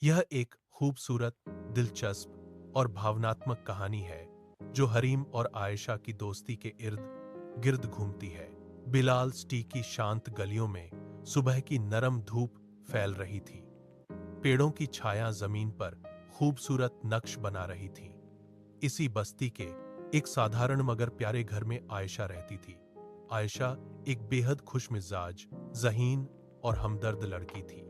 यह एक खूबसूरत, दिलचस्प और भावनात्मक कहानी है जो हरीम और आयशा की दोस्ती के इर्द गिर्द घूमती है। बिलाल सिटी की शांत गलियों में सुबह की नरम धूप फैल रही थी। पेड़ों की छाया जमीन पर खूबसूरत नक्श बना रही थी। इसी बस्ती के एक साधारण मगर प्यारे घर में आयशा रहती थी। आयशा एक बेहद खुशमिजाज, ज़हीन और हमदर्द लड़की थी।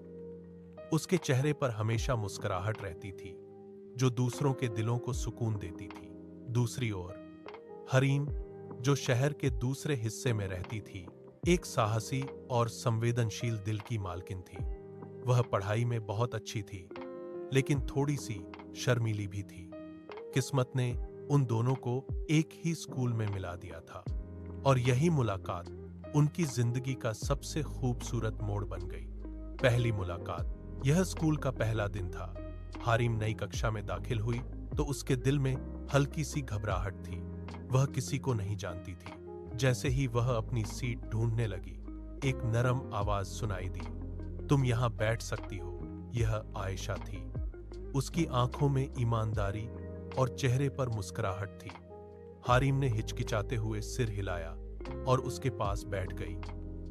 उसके चेहरे पर हमेशा मुस्कुराहट रहती थी, जो दूसरों के दिलों को सुकून देती थी। दूसरी ओर हरीम, जो शहर के दूसरे हिस्से में रहती थी, एक साहसी और संवेदनशील दिल की मालकिन थी। वह पढ़ाई में बहुत अच्छी थी, लेकिन थोड़ी सी शर्मीली भी थी। किस्मत ने उन दोनों को एक ही स्कूल में मिला दिया था, और यही मुलाकात उनकी जिंदगी का सबसे खूबसूरत मोड़ बन गई। पहली मुलाकात। यह स्कूल का पहला दिन था। हारिम नई कक्षा में दाखिल हुई तो उसके दिल में हल्की सी घबराहट थी। वह किसी को नहीं जानती थी। जैसे ही वह अपनी सीट ढूंढने लगी, एक नरम आवाज सुनाई दी, तुम यहां बैठ सकती हो। यह आयशा थी। उसकी आंखों में ईमानदारी और चेहरे पर मुस्कुराहट थी। हारिम ने हिचकिचाते हुए सिर हिलाया और उसके पास बैठ गई।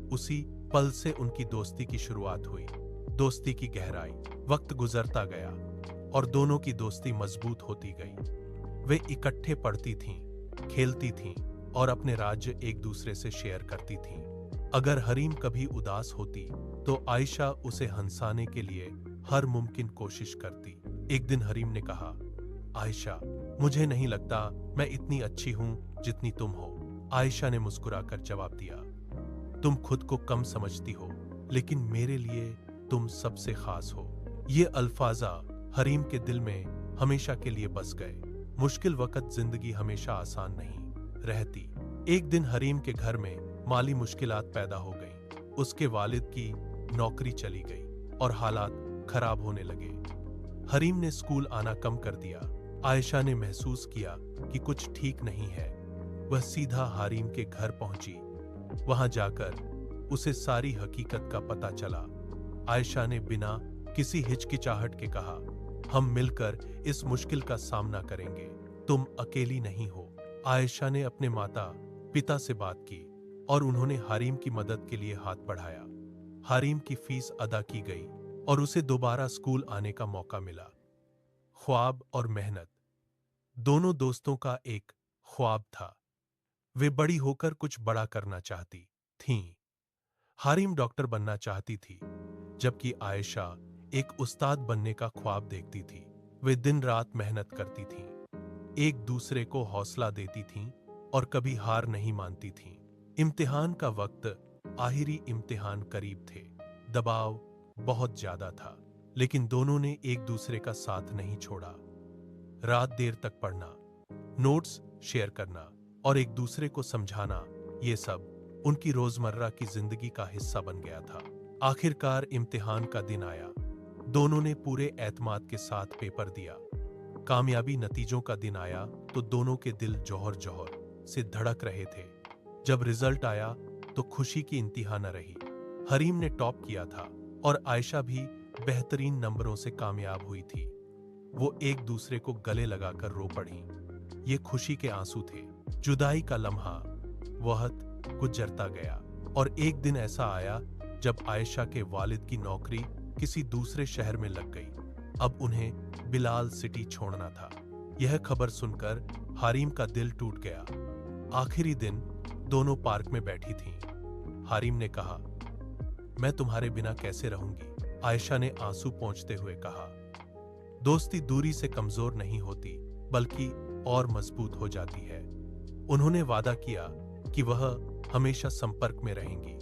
उसी पल से उनकी दोस्ती की शुरुआत हुई। दोस्ती की गहराई। वक्त गुजरता गया और दोनों की दोस्ती मजबूत होती गई। वे इकट्ठे पढ़ती थीं, खेलती थीं और अपने राज्य एक दूसरे से शेयर करती थीं। अगर हरीम कभी उदास होती तो आयशा उसे हंसाने के लिए हर मुमकिन कोशिश करती। एक दिन हरीम ने कहा, आयशा, मुझे नहीं लगता मैं इतनी अच्छी हूं जितनी तुम हो। आयशा ने मुस्कुराकर जवाब दिया, तुम खुद को कम समझती हो, लेकिन मेरे लिए तुम सबसे खास हो। ये अल्फाजा हरीम के दिल में हमेशा के लिए बस गए। मुश्किल वक्त जिंदगी हमेशा आसान नहीं रहती। एक दिन हरीम के घर में माली मुश्किलात पैदा हो गई। उसके वालिद की नौकरी चली गई और हालात खराब होने लगे। हरीम ने स्कूल आना कम कर दिया। आयशा ने महसूस किया कि कुछ ठीक नहीं है। वह सीधा हरीम के घर पहुंची। वहां जाकर उसे सारी हकीकत का पता चला। आयशा ने बिना किसी हिचकिचाहट के कहा, हम मिलकर इस मुश्किल का सामना करेंगे, तुम अकेली नहीं हो। आयशा ने अपने माता पिता से बात की और उन्होंने हारिम की मदद के लिए हाथ बढ़ाया। हारिम की फीस अदा की गई और उसे दोबारा स्कूल आने का मौका मिला। ख्वाब और मेहनत। दोनों दोस्तों का एक ख्वाब था। वे बड़ी होकर कुछ बड़ा करना चाहती थीं। हारिम डॉक्टर बनना चाहती थी, जबकि आयशा एक उस्ताद बनने का ख्वाब देखती थी। वे दिन रात मेहनत करती थीं, एक दूसरे को हौसला देती थीं और कभी हार नहीं मानती थीं। इम्तिहान का वक्त, आखिरी इम्तिहान करीब थे। दबाव बहुत ज्यादा था, लेकिन दोनों ने एक दूसरे का साथ नहीं छोड़ा। रात देर तक पढ़ना, नोट्स शेयर करना और एक दूसरे को समझाना, ये सब उनकी रोजमर्रा की जिंदगी का हिस्सा बन गया था। आखिरकार इम्तिहान का दिन आया। दोनों ने पूरे एतमाद के साथ पेपर दिया। कामयाबी नतीजों का दिन आया तो दोनों के दिल जौहर जौहर से धड़क रहे थे। जब रिजल्ट आया तो खुशी की इंतहा न रही। हरीम ने टॉप किया था और आयशा भी बेहतरीन नंबरों से कामयाब हुई थी। वो एक दूसरे को गले लगाकर रो पड़ी। ये खुशी के आंसू थे। जुदाई का लम्हा। वक्त गुजरता गया और एक दिन ऐसा आया जब आयशा के वालिद की नौकरी किसी दूसरे शहर में लग गई। अब उन्हें बिलाल सिटी छोड़ना था। यह खबर सुनकर हारिम का दिल टूट गया। आखिरी दिन दोनों पार्क में बैठी थीं। हारिम ने कहा, मैं तुम्हारे बिना कैसे रहूंगी। आयशा ने आंसू पोंछते हुए कहा, दोस्ती दूरी से कमजोर नहीं होती, बल्कि और मजबूत हो जाती है। उन्होंने वादा किया कि वह हमेशा संपर्क में रहेंगी।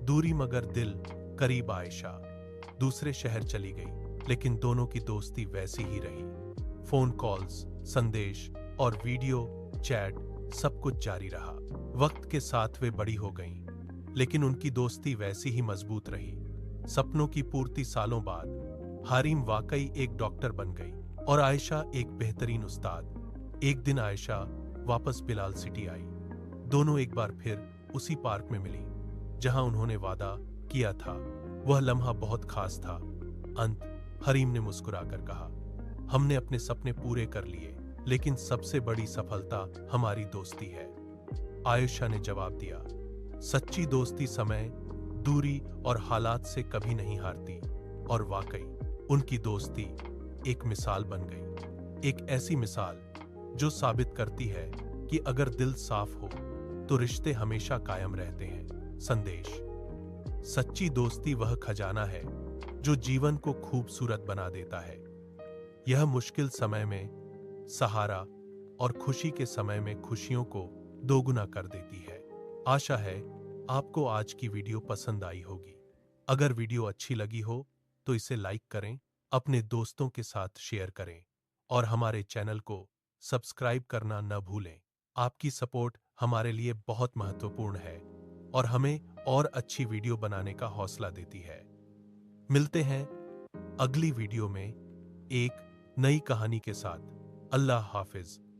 दूरी मगर दिल करीब। आयशा दूसरे शहर चली गई, लेकिन दोनों की दोस्ती वैसी ही रही। फोन कॉल्स, संदेश और वीडियो चैट सब कुछ जारी रहा। वक्त के साथ वे बड़ी हो गईं, लेकिन उनकी दोस्ती वैसी ही मजबूत रही। सपनों की पूर्ति सालों बाद हारिम वाकई एक डॉक्टर बन गई और आयशा एक बेहतरीन उस्ताद। एक दिन आयशा वापस बिलाल सिटी आई। दोनों एक बार फिर उसी पार्क में मिली जहां उन्होंने वादा किया था। वह लम्हा बहुत खास था। अंत हरीम ने मुस्कुराकर कहा, हमने अपने सपने पूरे कर लिए, लेकिन सबसे बड़ी सफलता हमारी दोस्ती है। आयशा ने जवाब दिया, सच्ची दोस्ती समय, दूरी और हालात से कभी नहीं हारती। और वाकई उनकी दोस्ती एक मिसाल बन गई, एक ऐसी मिसाल जो साबित करती है कि अगर दिल साफ हो तो रिश्ते हमेशा कायम रहते हैं। संदेश, सच्ची दोस्ती वह खजाना है जो जीवन को खूबसूरत बना देता है। यह मुश्किल समय में सहारा और खुशी के समय में खुशियों को दोगुना कर देती है। आशा है आपको आज की वीडियो पसंद आई होगी। अगर वीडियो अच्छी लगी हो तो इसे लाइक करें, अपने दोस्तों के साथ शेयर करें और हमारे चैनल को सब्सक्राइब करना न भूलें। आपकी सपोर्ट हमारे लिए बहुत महत्वपूर्ण है और हमें और अच्छी वीडियो बनाने का हौसला देती है। मिलते हैं अगली वीडियो में एक नई कहानी के साथ। अल्लाह हाफिज।